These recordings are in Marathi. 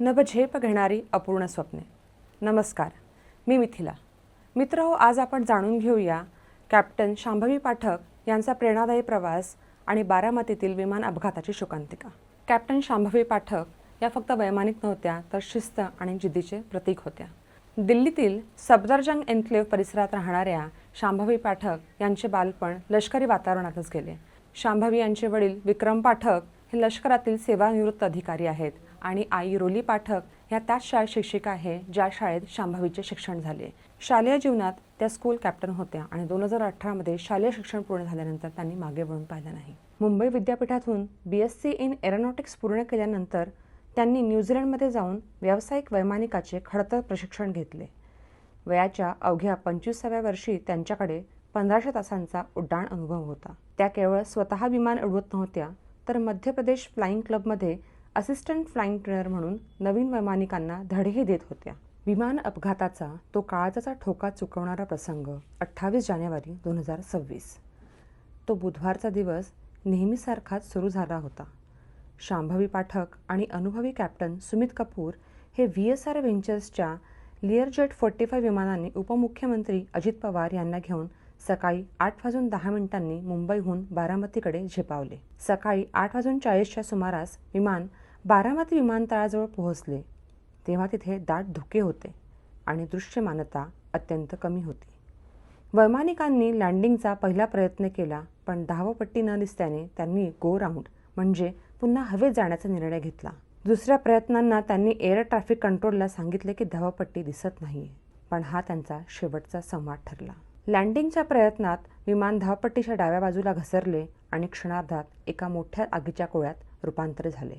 नभझेप घेणारी अपूर्ण स्वप्ने. नमस्कार, मी मिथिला. मित्रहो, आज आपण जाणून घेऊया कॅप्टन शांभवी पाठक यांचा प्रेरणादायी प्रवास आणि बारामतीतील विमान अपघाताची शोकांतिका. कॅप्टन शांभवी पाठक या फक्त वैमानिक नव्हत्या, तर शिस्त आणि जिद्दीचे प्रतीक होत्या. दिल्लीतील सफदरजंग एन्क्लेव्ह परिसरात राहणाऱ्या शांभवी पाठक यांचे बालपण लष्करी वातावरणातच गेले. शांभवी यांचे वडील विक्रम पाठक हे लष्करातील सेवानिवृत्त अधिकारी आहेत आणि आई रोली पाठक ह्या त्याच शाळेत शिक्षिका आहे ज्या शाळेत शांभवीचे शिक्षण झाले. शालेय जीवनात त्या स्कूल कॅप्टन होत्या आणि 2018 मध्ये शालेय शिक्षण पूर्ण झाल्यानंतर त्यांनी मागे वळून पाहिलं नाही. मुंबई विद्यापीठातून BSc इन एरोनॉटिक्स पूर्ण केल्यानंतर त्यांनी न्यूझीलंडमध्ये जाऊन व्यावसायिक वैमानिकाचे खडतर प्रशिक्षण घेतले. वयाच्या अवघ्या 25व्या वर्षी त्यांच्याकडे 1500 तासांचा उड्डाण अनुभव होता. त्या केवळ स्वतः विमान उडवत नव्हत्या, तर मध्य प्रदेश फ्लाइंग क्लबमध्ये असिस्टंट फ्लाइंग ट्रेनर म्हणून नवीन वैमानिकांना धडेही देत होत्या. विमान अपघाताचा तो काळजाचा ठोका चुकवणारा प्रसंग 28 जानेवारी 2026. तो बुधवारचा दिवस नेहमीसारखाच सुरू झाला होता. शांभवी पाठक आणि अनुभवी कॅप्टन सुमित कपूर हे VSR व्हेंचर्सच्या लिअरजेट 45 विमानाने उपमुख्यमंत्री अजित पवार यांना घेऊन सकाळी 8:10 मुंबईहून बारामतीकडे झेपावले. सकाळी 8:40च्या सुमारास विमान बारामती विमानतळाजवळ पोहोचले तेव्हा तिथे दाट धुके होते आणि दृश्यमानता अत्यंत कमी होती. वैमानिकांनी लँडिंगचा पहिला प्रयत्न केला, पण धावपट्टी न दिसल्याने त्यांनी गो राऊंड म्हणजे पुन्हा हवेत जाण्याचा निर्णय घेतला. दुसऱ्या प्रयत्नांना त्यांनी एअर ट्रॅफिक कंट्रोलला सांगितले की धावपट्टी दिसत नाहीये, पण हा त्यांचा शेवटचा संवाद ठरला. लँडिंगच्या प्रयत्नात विमान धावपट्टीच्या डाव्या बाजूला घसरले आणि क्षणार्धात एका मोठ्या आगीच्या कोळ्यात रूपांतर झाले.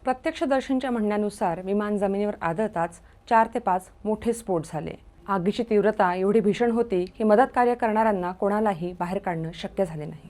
प्रत्यक्षदर्शींच्या म्हणण्यानुसार विमान जमिनीवर आदळताच 4 ते 5 मोठे स्फोट झाले. आगीची तीव्रता एवढी भीषण होती की मदत कार्य करणाऱ्यांना कोणालाही बाहेर काढणं शक्य झाले नाही.